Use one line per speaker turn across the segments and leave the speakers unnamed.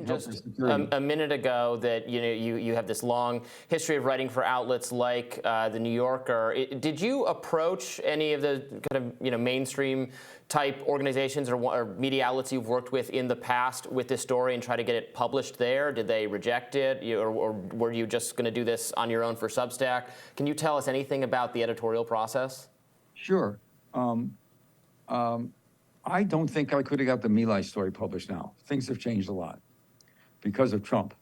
Just a minute ago that you have this long history of writing for outlets like the New Yorker. Did you approach any of the kind of mainstream type organizations or media outlets you've worked with in the past with this story and try to get it published there? Did they reject it, or were you just going to do this on your own for Substack? Can you tell us anything about the editorial process?
Sure. I don't think I could have got the My Lai story published now. Things have changed a lot because of Trump.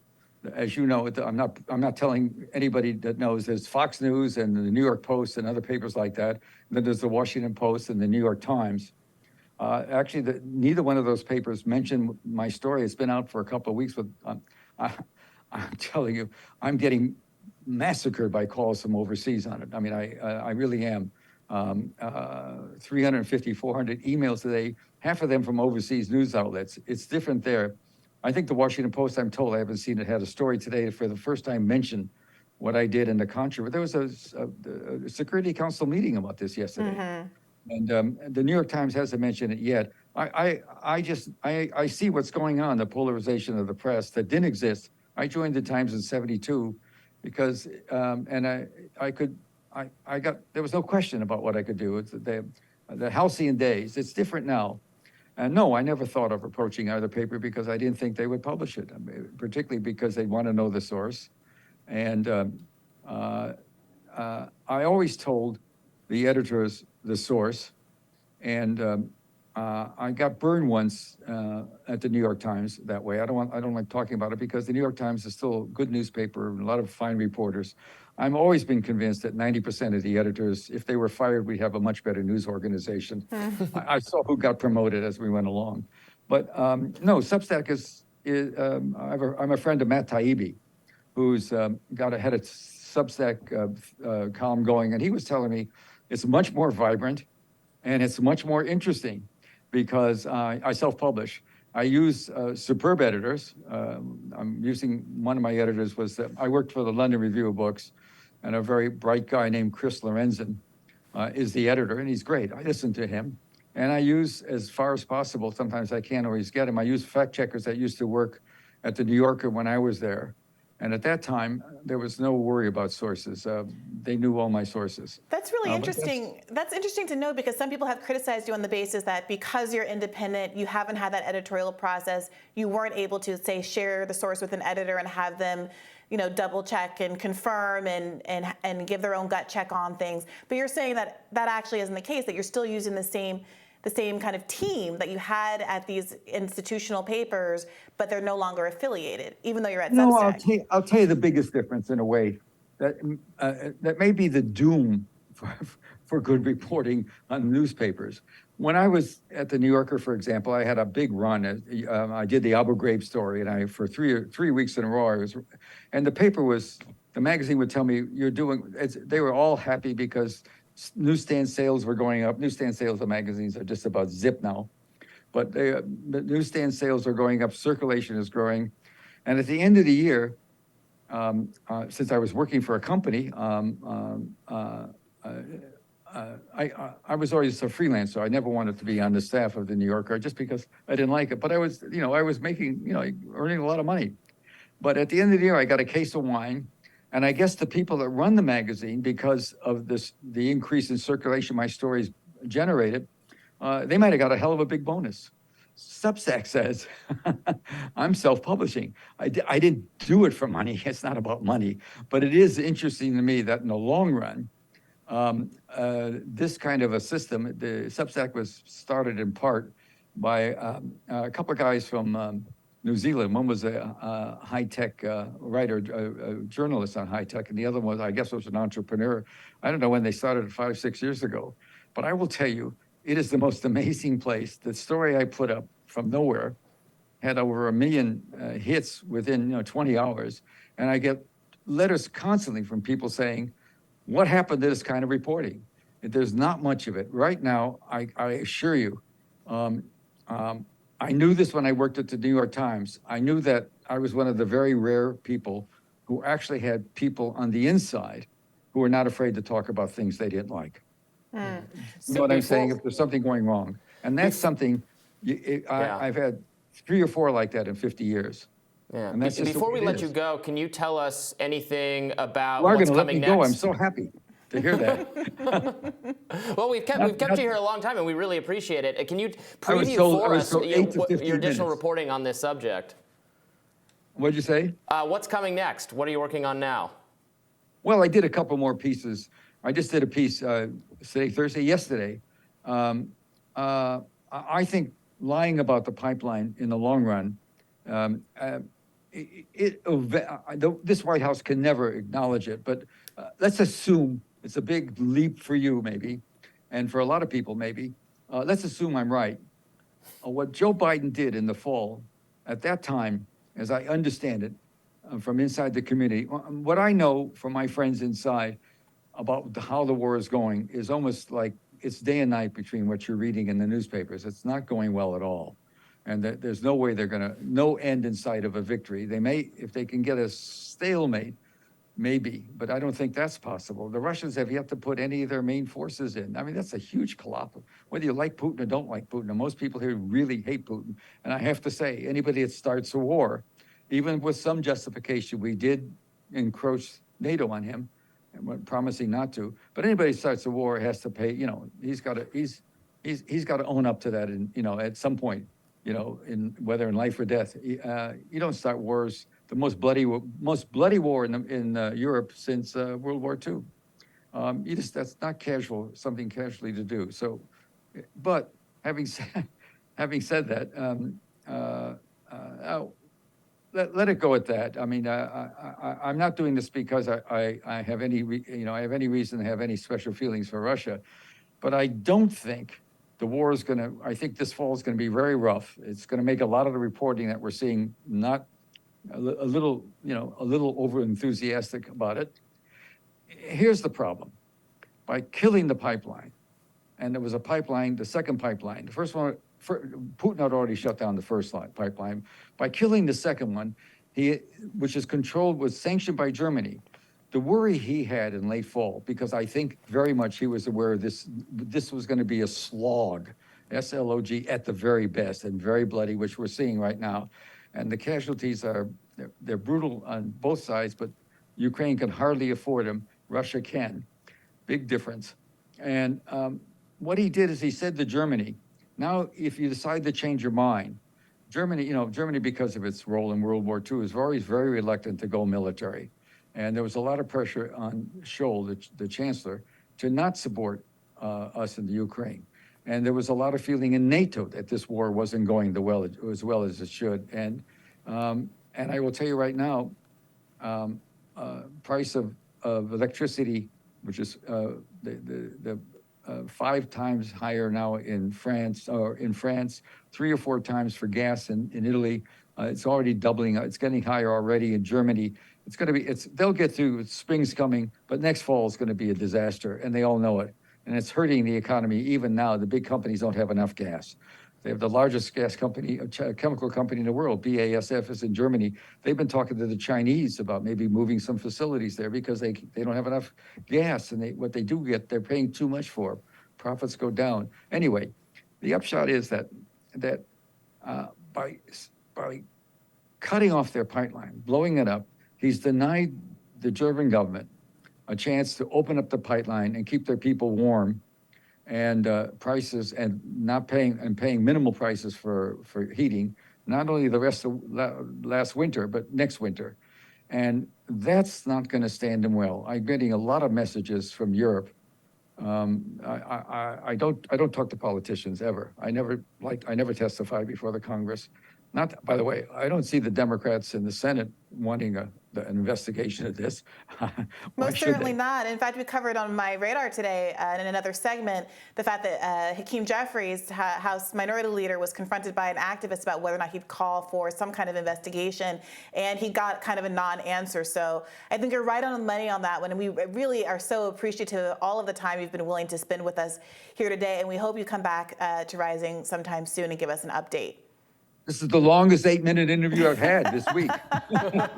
As you know, I'm not telling anybody that knows. There's Fox News and the New York Post and other papers like that. And then there's the Washington Post and the New York Times. Actually, neither one of those papers mentioned my story. It's been out for a couple of weeks. But I'm telling you, I'm getting massacred by calls from overseas on it. I mean, I really am. 350, 400 emails today, half of them from overseas news outlets. It's different there. I think the Washington Post, I'm told, I haven't seen it, had a story today for the first time mentioned what I did in the controversy. There was a Security Council meeting about this yesterday. Mm-hmm. And the New York Times hasn't mentioned it yet. I see what's going on, the polarization of the press that didn't exist. I joined the Times in '72 because, there was no question about what I could do. It's the halcyon days. It's different now. And no, I never thought of approaching either paper because I didn't think they would publish it, particularly because they want to know the source. And I always told the editors the source. And I got burned once at the New York Times that way. I don't like talking about it because the New York Times is still a good newspaper and a lot of fine reporters. I've always been convinced that 90% of the editors, if they were fired, we'd have a much better news organization. I saw who got promoted as we went along. But no, Substack I'm a friend of Matt Taibbi, who's had a Substack column going, and he was telling me it's much more vibrant and it's much more interesting because I self-publish. I use superb editors. I'm using one of my editors I worked for the London Review of Books, and a very bright guy named Chris Lorenzen is the editor, and he's great. I listen to him, and I use, as far as possible, sometimes I can't always get him, I use fact checkers that used to work at the New Yorker when I was there. And at that time, there was no worry about sources. They knew all my sources.
That's really interesting. That's interesting to know because some people have criticized you on the basis that because you're independent, you haven't had that editorial process, you weren't able to, say, share the source with an editor and have them, double check and confirm and give their own gut check on things. But you're saying that actually isn't the case, that you're still using the same kind of team that you had at these institutional papers, but they're no longer affiliated, even though you're at Substack.
No, I'll tell you the biggest difference in a way that may be the doom for good reporting on newspapers. When I was at the New Yorker, for example, I had a big run. I did the Abu Ghraib story, and for three weeks in a row, and the magazine would tell me, they were all happy because newsstand sales were going up. Newsstand sales of magazines are just about zip now. But the newsstand sales are going up, circulation is growing. And at the end of the year, since I was working for a company, I was always a freelancer. I never wanted to be on the staff of the New Yorker just because I didn't like it. But I was making, earning a lot of money. But at the end of the year, I got a case of wine. And I guess the people that run the magazine, because of the increase in circulation my stories generated, they might have got a hell of a big bonus. Substack says, I'm self-publishing. I didn't do it for money. It's not about money. But it is interesting to me that in the long run, this kind of a system, the Substack was started in part by a couple of guys from New Zealand. One was a high-tech writer, a journalist on high-tech, and the other one, I guess, was an entrepreneur. I don't know when they started, 5, 6 years ago. But I will tell you, it is the most amazing place. The story I put up from nowhere had over 1 million hits within 20 hours. And I get letters constantly from people saying, what happened to this kind of reporting? There's not much of it. Right now, I assure you, I knew this when I worked at the New York Times. I knew that I was one of the very rare people who actually had people on the inside who were not afraid to talk about things they didn't like. You know what I'm saying? If there's something going wrong. And that's something, I've had 3 or 4 like that in 50 years.
Yeah.
And that's just the
Before
way
we
it
let you
is.
go, can you tell us anything about
You are
what's
going to let me
coming
go. I'm
next?
so happy to hear that.
Well, we've kept
Not-
you here a long time, and we really appreciate it. Can you
I was
preview
told
for us
8 to
what, your
15
additional
minutes.
reporting on this subject?
What'd you say?
What's coming next? What are you working on now?
Well, I did a couple more pieces. I just did a piece yesterday. I think lying about the pipeline in the long run, this White House can never acknowledge it, but let's assume it's a big leap for you, maybe, and for a lot of people, maybe. Let's assume I'm right. What Joe Biden did in the fall, at that time, as I understand it, from inside the community, what I know from my friends inside about how the war is going is almost like it's day and night between what you're reading in the newspapers. It's not going well at all. And there's no way no end in sight of a victory. They may, if they can get a stalemate, maybe, but I don't think that's possible. The Russians have yet to put any of their main forces in. I mean, that's a huge collapse. Whether you like Putin or don't like Putin, and most people here really hate Putin. And I have to say, anybody that starts a war, even with some justification, we did encroach NATO on him, and we're promising not to. But anybody who starts a war has to pay. He's got to own up to that, and at some point, in whether in life or death. You don't start wars. The most bloody war in Europe since World War II. That's not something casually to do. So, but having said that, let it go at that. I mean, I'm not doing this because I have any reason to have any special feelings for Russia, but I don't think the war is going to. I think this fall is going to be very rough. It's going to make a lot of the reporting that we're seeing not a little over enthusiastic about it. Here's the problem: by killing the pipeline, and there was a pipeline, the second pipeline, the first one. Putin had already shut down the first pipeline. By killing the second one, which was sanctioned by Germany. The worry he had in late fall, because I think very much he was aware this was going to be a slog, S-L-O-G at the very best, and very bloody, which we're seeing right now. And the casualties they're brutal on both sides, but Ukraine can hardly afford them. Russia can. Big difference. And what he did is he said to Germany, now, if you decide to change your mind, Germany, because of its role in World War II, is always very reluctant to go military. And there was a lot of pressure on Scholz, the chancellor, to not support us in the Ukraine. And there was a lot of feeling in NATO that this war wasn't going as well as it should. And I will tell you right now, price of electricity, which is the 5 times higher now in France, 3 or 4 times for gas in Italy. It's already doubling. It's getting higher already in Germany. They'll get through. Spring's coming, but next fall is going to be a disaster, and they all know it. And it's hurting the economy. Even now, the big companies don't have enough gas. They have the largest chemical company in the world, BASF, is in Germany. They've been talking to the Chinese about maybe moving some facilities there because they don't have enough gas, and what they do get, they're paying too much for. Profits go down. Anyway, the upshot is that by cutting off their pipeline, blowing it up, he's denied the German government a chance to open up the pipeline and keep their people warm, and prices, and paying minimal prices for heating, not only the rest of last winter, but next winter. And that's not going to stand them well. I'm getting a lot of messages from Europe. I don't talk to politicians ever. I never testify before the Congress. Not, by the way, I don't see the Democrats in the Senate wanting an investigation of this.
Most certainly not. In fact, we covered on My Radar today in another segment the fact that Hakeem Jeffries, House Minority Leader, was confronted by an activist about whether or not he'd call for some kind of investigation, and he got kind of a non-answer. So I think you're right on the money on that one, and we really are so appreciative of all of the time you've been willing to spend with us here today, and we hope you come back to Rising sometime soon and give us an update.
This is the longest 8-minute interview I've had this week.
You're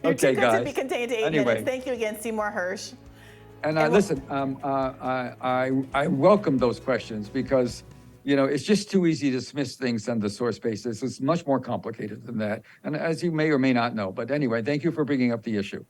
Okay,
too good
guys.
to be contained to 8 minutes. Thank you again, Seymour Hersh.
And listen, I welcome those questions because You know, it's just too easy to dismiss things on the source basis. It's much more complicated than that. And as you may or may not know, but anyway, thank you for bringing up the issue.